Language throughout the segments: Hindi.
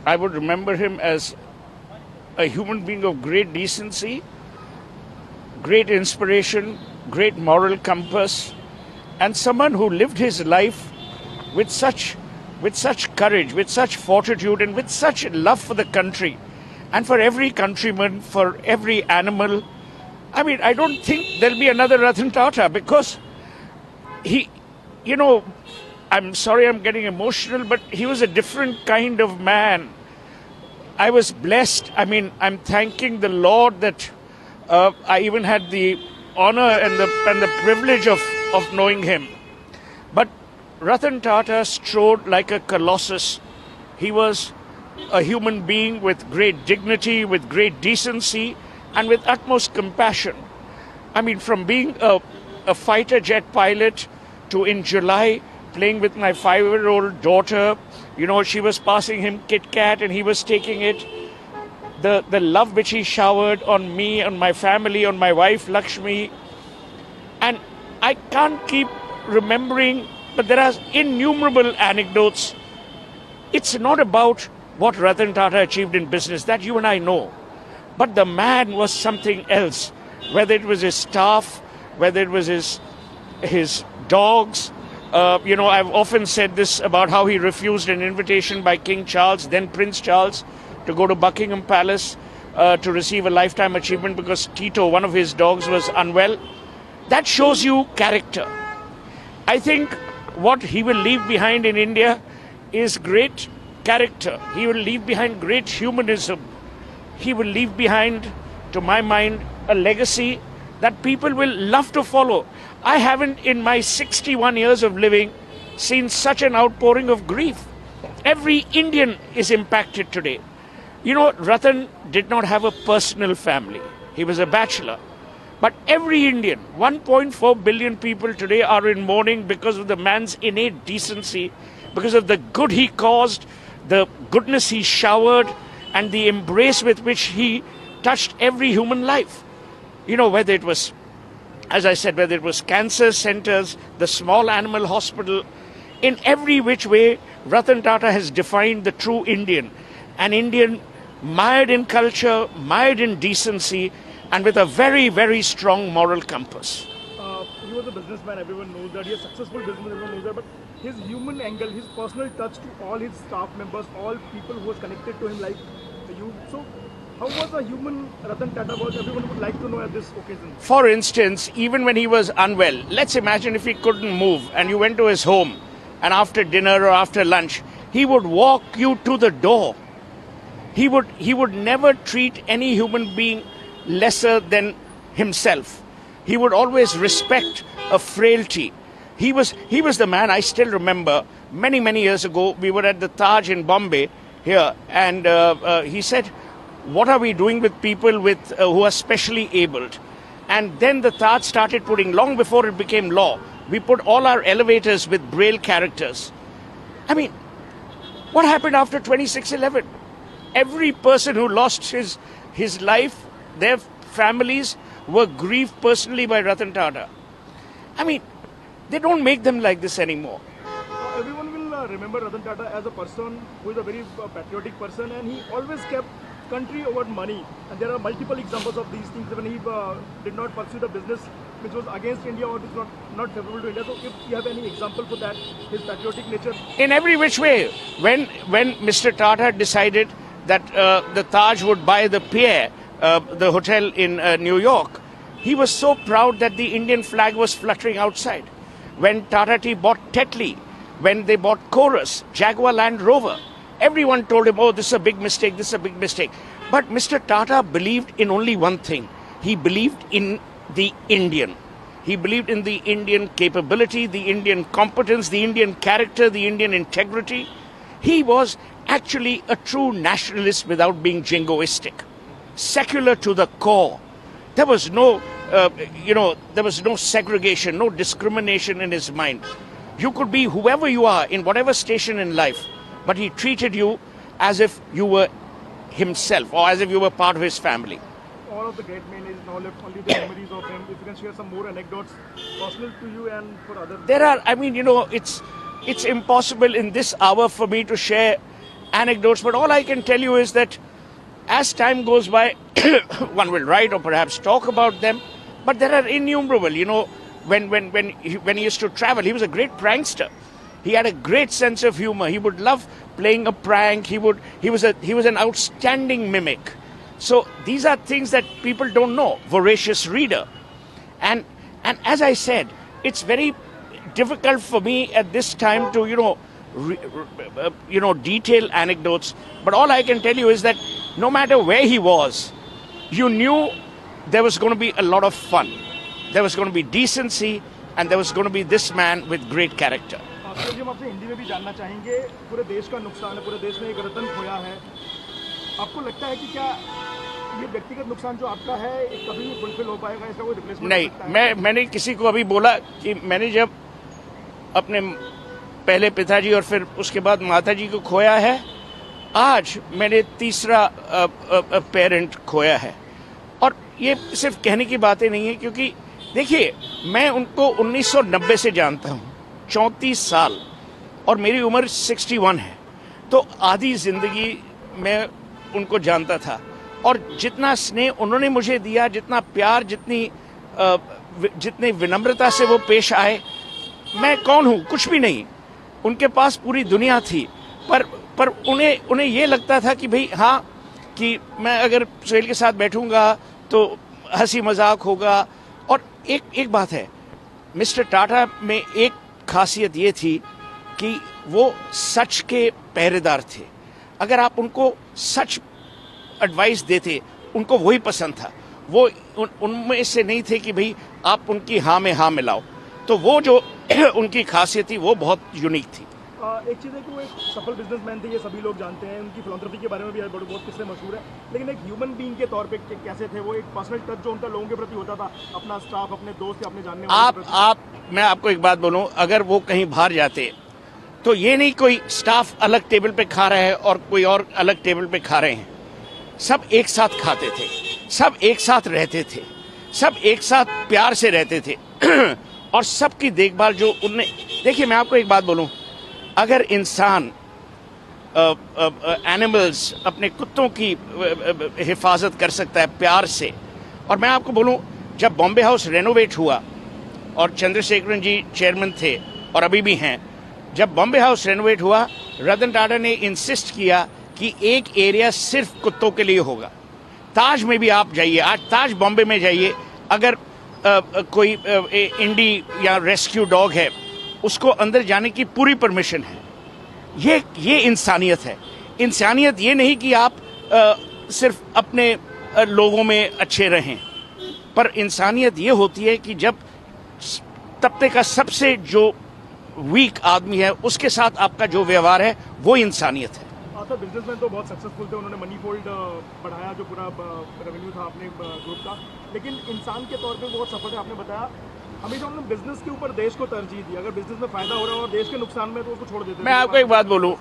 I would remember him as a human being of great decency, great inspiration, great moral compass, and someone who lived his life with such courage, with such fortitude, and with such love for the country and for every countryman, for every animal. I mean, I don't think there'll be another Ratan Tata because he, I'm sorry I'm getting emotional, but he was a different kind of man. I was blessed. I mean, I'm thanking the Lord that I even had the honor and the privilege of knowing him. But Ratan Tata strode like a colossus. He was a human being with great dignity, with great decency, and with utmost compassion. I mean, from being a fighter jet pilot to in July playing with my 5-year-old daughter, she was passing him Kit Kat and he was taking it. The love which he showered on me, on my family, on my wife Lakshmi. And I can't keep remembering, but there are innumerable anecdotes. It's not about what Ratan Tata achieved in business, that you and I know. But the man was something else, whether it was his staff, whether it was his dogs. I've often said this about how he refused an invitation by King Charles, then Prince Charles, to go to Buckingham Palace to receive a lifetime achievement because Tito, one of his dogs, was unwell. That shows you character. I think what he will leave behind in India is great character. He will leave behind great humanism. He will leave behind, to my mind, a legacy that people will love to follow. I haven't, in my 61 years of living, seen such an outpouring of grief. Every Indian is impacted today. Ratan did not have a personal family. He was a bachelor. But every Indian, 1.4 billion people today are in mourning because of the man's innate decency, because of the good he caused, the goodness he showered, and the embrace with which he touched every human life. Whether it was, as I said, whether it was cancer centers, the small animal hospital, in every which way, Ratan Tata has defined the true Indian. An Indian mired in culture, mired in decency, and with a very, very strong moral compass. He was a businessman, everyone knows that. He is a successful businessman, everyone knows that. But his human angle, his personal touch to all his staff members, all people who was connected to him like you. So, how was a human Ratan Tata was? Everyone would like to know at this occasion. For instance, even when he was unwell, let's imagine if he couldn't move and you went to his home and after dinner or after lunch, he would walk you to the door. He would never treat any human being lesser than himself. He would always respect a frailty. He was the man. I still remember many, many years ago, we were at the Taj in Bombay here, and he said, what are we doing with people who are specially abled? And then the Taj started putting, long before it became law, we put all our elevators with Braille characters. I mean, what happened after 26/11? Every person who lost his life, their families were grieved personally by Ratan Tata. I mean, they don't make them like this anymore. Everyone will remember Ratan Tata as a person who is a very patriotic person, and he always kept country over money. And there are multiple examples of these things when he did not pursue the business which was against India or which was not favorable to India. So if you have any example for that, his patriotic nature? In every which way. When Mr. Tata decided that the Taj would buy the Pierre, the hotel in New York, he was so proud that the Indian flag was fluttering outside. When Tata Tea bought Tetley, when they bought Chorus, Jaguar Land Rover, everyone told him, oh, this is a big mistake, this is a big mistake. But Mr. Tata believed in only one thing. He believed in the Indian. He believed in the Indian capability, the Indian competence, the Indian character, the Indian integrity. He was actually a true nationalist without being jingoistic. Secular to the core. There was no, there was no segregation, no discrimination in his mind. You could be whoever you are in whatever station in life, but he treated you as if you were himself or as if you were part of his family. All of the great men is now left only the memories of him. If you can share some more anecdotes personal to you and for others. There are, it's impossible in this hour for me to share anecdotes, but all I can tell you is that as time goes by, one will write or perhaps talk about them, but there are innumerable. You know, when he used to travel, he was a great prankster. He had a great sense of humor. He would love playing a prank. He was an outstanding mimic. So these are things that people don't know. Voracious reader, and as I said, it's very difficult for me at this time to detail anecdotes. But all I can tell you is that no matter where he was, you knew there was going to be a lot of fun. There was going to be decency, and there was going to be this man with great character. हम आपसे हिंदी में भी जानना चाहेंगे, पूरे देश का नुकसान है, पूरे देश में एक रतन खोया है। आपको लगता है कि क्या ये व्यक्तिगत नुकसान जो आपका है कभी भी फुलफिल हो पाएगा, इसका कोई रिप्लेसमेंट नहीं? मैंने किसी को अभी बोला कि मैंने जब अपने पहले पिताजी और फिर उसके बाद माताजी को खोया है, आज मैंने तीसरा पेरेंट खोया है। और ये सिर्फ कहने की बातें नहीं है, क्योंकि देखिए, मैं उनको 1990 से जानता हूँ, 34 साल, और मेरी उम्र 61 है। तो आधी जिंदगी मैं उनको जानता था, और जितना स्नेह उन्होंने मुझे दिया, जितना प्यार, जितनी विनम्रता से वो पेश आए, मैं कौन हूँ? कुछ भी नहीं। उनके पास पूरी दुनिया थी, पर उन्हें ये लगता था कि भाई हाँ, कि मैं अगर सुहेल के साथ बैठूंगा तो हंसी मजाक होगा। और एक बात है, मिस्टर टाटा में एक खासियत ये थी कि वो सच के पहरेदार थे। अगर आप उनको सच एडवाइस देते, उनको वही पसंद था। वो उनमें से नहीं थे कि भाई आप उनकी हाँ में हाँ मिलाओ। तो वो जो उनकी खासियत थी, वो बहुत यूनिक थी। एक चीज़ है कि वो एक सफल बिजनेसमैन थे, ये सभी लोग जानते हैं। उनकी फिलॉन्थ्रॉपी के बारे में भी बहुत किस्से मशहूर है, लेकिन एक ह्यूमन बीइंग के तौर पे कैसे थे वो? एक पर्सनल टच जो उनका लोगों के प्रति होता था, अपना स्टाफ, अपने दोस्त, अपने जानने वाले। मैं आपको एक बात बोलूं, अगर वो कहीं बाहर जाते तो ये नहीं कोई स्टाफ अलग टेबल पे खा रहा है और कोई और अलग टेबल पे खा रहे हैं। सब एक साथ खाते थे, सब एक साथ रहते थे, सब एक साथ प्यार से रहते थे। और सबकी देखभाल जो उनने, देखिए मैं आपको एक बात बोलूं, अगर इंसान एनिमल्स, अपने कुत्तों की हिफाजत कर सकता है प्यार से, और मैं आपको बोलूं, जब बॉम्बे हाउस रेनोवेट हुआ और चंद्रशेखरन जी चेयरमैन थे और अभी भी हैं, जब बॉम्बे हाउस रेनोवेट हुआ, रतन टाटा ने इंसिस्ट किया कि एक एरिया सिर्फ कुत्तों के लिए होगा। ताज में भी आप जाइए, आज ताज बॉम्बे में जाइए, अगर कोई इंडी या रेस्क्यू डॉग है, उसको अंदर जाने की पूरी परमिशन है। ये इंसानियत है। इंसानियत ये नहीं कि आप सिर्फ अपने लोगों में अच्छे रहें, पर इंसानियत ये होती है कि जब तबके का सबसे जो वीक आदमी है, उसके साथ आपका जो व्यवहार है, वो इंसानियत है। सर, बिजनेसमैन तो बहुत सक्सेसफुल थे, उन्होंने मनी फोल्ड बढ़ाया, जो पूरा रेवेन्यू था अपने ग्रुप का, लेकिन इंसान के तौर पे बहुत सफल है। आपने बताया हमेशा उन्होंने बिजनेस के ऊपर देश को तरजीह दी। अगर बिजनेस में फायदा हो रहा हो और देश के नुकसान में, तो उसको छोड़ देते। मैं आपको एक बात बोलूं,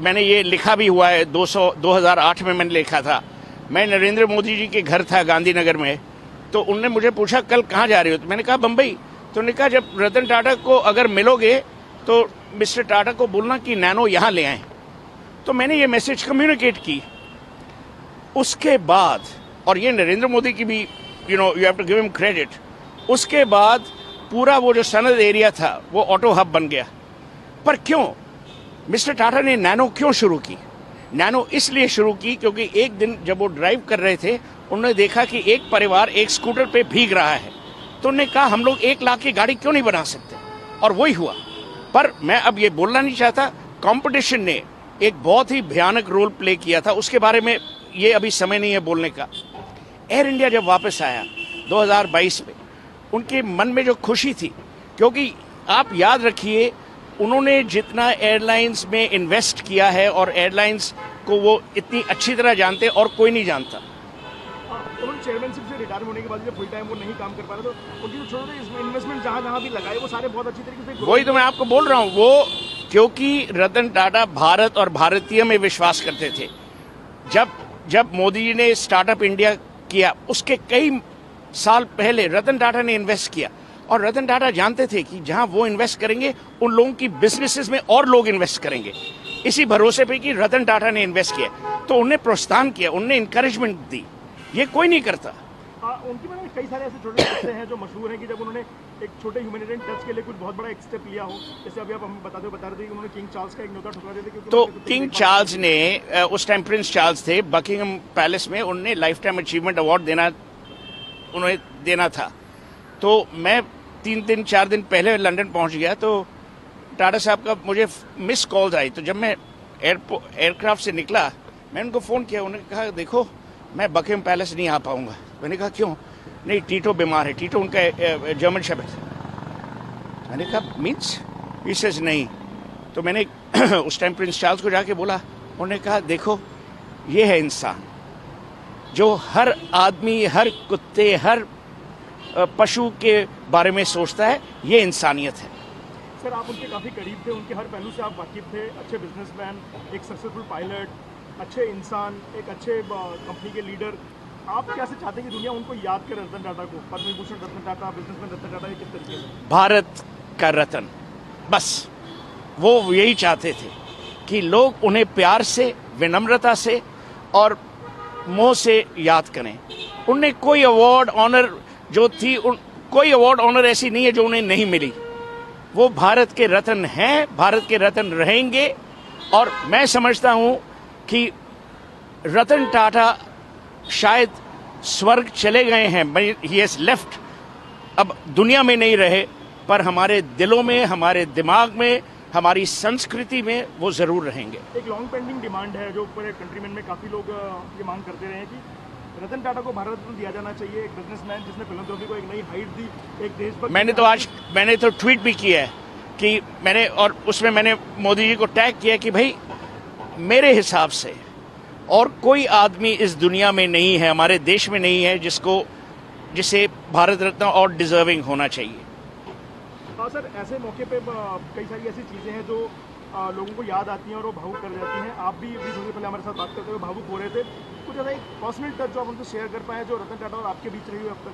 मैंने ये लिखा भी हुआ है, 2008 में मैंने लिखा था। मैं नरेंद्र मोदी जी के घर था गांधीनगर में, तो उनने मुझे पूछा कल कहाँ जा रहे हो? तो मैंने कहा बम्बई। तो उन्होंने कहा जब रतन टाटा को अगर मिलोगे तो मिस्टर टाटा को बोलना कि नैनो यहाँ ले आए। तो मैंने ये मैसेज कम्युनिकेट की। उसके बाद, और ये नरेंद्र मोदी की भी, you have to give him credit, उसके बाद पूरा वो जो सनद एरिया था वो ऑटो हब बन गया। पर क्यों मिस्टर टाटा ने नैनो क्यों शुरू की? नैनो इसलिए शुरू की क्योंकि एक दिन जब वो ड्राइव कर रहे थे, उन्होंने देखा कि एक परिवार एक स्कूटर पे भीग रहा है। तो उन्होंने कहा हम लोग 1 लाख की गाड़ी क्यों नहीं बना सकते, और वही हुआ। पर मैं अब ये बोलना नहीं चाहता, कंपटीशन ने एक बहुत ही भयानक रोल प्ले किया था, उसके बारे में ये अभी समय नहीं है बोलने का। एयर इंडिया जब वापस आया 2022 में, उनके मन में जो खुशी थी, क्योंकि आप याद रखिए उन्होंने जितना एयरलाइंस में इन्वेस्ट किया है, और एयरलाइंस को वो इतनी अच्छी तरह जानते और कोई नहीं जानता। उन्होंने चेयरमैनशिप से रिटायर होने के बाद जब फुल टाइम वो नहीं काम कर पा रहे, तो उनकी जो छोटे इन्वेस्टमेंट जहाँ भी लगाए, वो सारे बहुत अच्छी तरीके से। वही तो मैं आपको बोल रहा हूँ, वो क्योंकि रतन टाटा भारत और भारतीय में विश्वास करते थे। जब मोदी जी ने स्टार्टअप इंडिया किया, उसके कई साल पहले रतन टाटा ने इन्वेस्ट किया, और रतन टाटा जानते थे कि जहां वो इन्वेस्ट करेंगे, उन लोगों की बिजनेसेस में और लोग इन्वेस्ट करेंगे। इसी भरोसे पे कि रतन टाटा ने इन्वेस्ट किया, तो उन्हें प्रोत्साहन किया, उन्हें इंकरेजमेंट दी। ये कोई नहीं करता। उनकी मैंने कई सारे ऐसे छोटे किस्से हैं जो मशहूर हैं कि जब उन्होंने एक छोटे ह्यूमैनिटेरियन टच के लिए कुछ बहुत बड़ा एक स्टेप लिया हो, जैसे अभी आप हमें बता रहे थे कि उन्होंने किंग चार्ल्स का एक न्योता ठुकरा दिया था, क्योंकि तो किंग चार्ल्स ने उस टाइम प्रिंस चार्ल्स थे बकिंगम पैलेस में, उन्हें लाइफ टाइम अचीवमेंट अवार्ड उन्हें देना था। तो मैं 4 दिन पहले लंदन पहुंच गया, तो टाटा साहब का मुझे मिस कॉल्स आई। तो जब मैं एयरक्राफ्ट से निकला, मैंने उनको फ़ोन किया, उन्होंने कहा देखो मैं बकिंगम पैलेस नहीं आ पाऊंगा। मैंने कहा क्यों? नहीं, टीटो बीमार है। टीटो उनका जर्मन शब्द है। मैंने कहा मीन्स? ही सेज नहीं। तो मैंने उस टाइम प्रिंस चार्ल्स को जाके बोला, उन्होंने कहा देखो ये है इंसान जो हर आदमी, हर कुत्ते, हर पशु के बारे में सोचता है, ये इंसानियत है। सर आप उनके काफ़ी करीब थे, उनके हर पहलू से आप वाकिफ थे। अच्छे बिजनेसमैन, एक सक्सेसफुल पायलट, अच्छे इंसान, एक अच्छे कंपनी के लीडर। आप कैसे चाहते हैं कि दुनिया उनको याद करे, रतन टाटा को, पद्म विभूषण रतन टाटा, बिजनेसमैन रतन टाटा, ये किस तरीके से? भारत का रतन, बस वो यही चाहते थे कि लोग उन्हें प्यार से, विनम्रता से और मोह से याद करें। उन्हें कोई अवार्ड ऑनर जो थी, कोई अवार्ड ऑनर ऐसी नहीं है जो उन्हें नहीं मिली। वो भारत के रत्न हैं, भारत के रत्न रहेंगे। और मैं समझता हूं कि रतन टाटा शायद स्वर्ग चले गए हैं, ही हैज लेफ्ट, अब दुनिया में नहीं रहे, पर हमारे दिलों में, हमारे दिमाग में, हमारी संस्कृति में वो जरूर रहेंगे। एक लॉन्ग पेंडिंग डिमांड है जो पूरे कंट्रीमेन में काफ़ी लोग ये मांग करते रहे हैं कि रतन टाटा को भारत रत्न दिया जाना चाहिए। एक बिजनेसमैन जिसने फिलैंथ्रोपी को एक नई हाइट दी, एक देशभक्त। मैंने तो ट्वीट भी किया है कि और उसमें मैंने मोदी जी को टैग किया कि भाई मेरे हिसाब से और कोई आदमी इस दुनिया में नहीं है, हमारे देश में नहीं है जिसे भारत रत्न और डिजर्विंग होना चाहिए। हाँ सर, ऐसे मौके पे कई सारी ऐसी चीज़ें हैं जो लोगों को याद आती हैं और वो भावुक कर जाती हैं। आप भी अभी थोड़ी पहले हमारे साथ बात करते हुए भावुक हो रहे थे। कुछ ऐसा एक पर्सनल टच जो आप उनसे शेयर कर पाए जो रतन टाटा और आपके बीच रही हुई अब तक?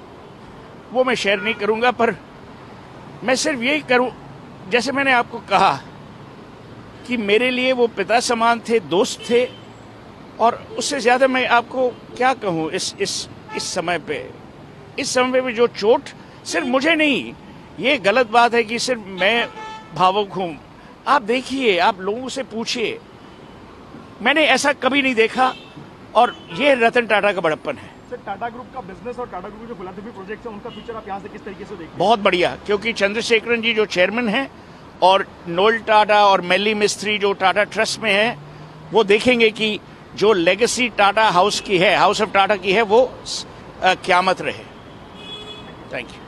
वो मैं शेयर नहीं करूंगा, पर मैं सिर्फ यही करूं, जैसे मैंने आपको कहा कि मेरे लिए वो पिता समान थे, दोस्त थे, और उससे ज्यादा मैं आपको क्या कहूं इस समय पे जो चोट सिर्फ मुझे नहीं, ये गलत बात है कि सिर्फ मैं भावुक हूं। आप देखिए, आप लोगों से पूछिए, मैंने ऐसा कभी नहीं देखा, और ये रतन टाटा का बड़प्पन है। सर टाटा ग्रुप का बिजनेस और टाटा ग्रुप जो फिलैंथ्रोपी प्रोजेक्ट है, उनका फ्यूचर आप यहाँ से किस तरीके से देखते हैं? बहुत बढ़िया, क्योंकि चंद्रशेखरन जी जो चेयरमैन हैं और नोएल टाटा और मेली मिस्त्री जो टाटा ट्रस्ट में है, वो देखेंगे कि जो लेगेसी टाटा हाउस की है, हाउस ऑफ टाटा की है, वो क़यामत रहे। Thank you.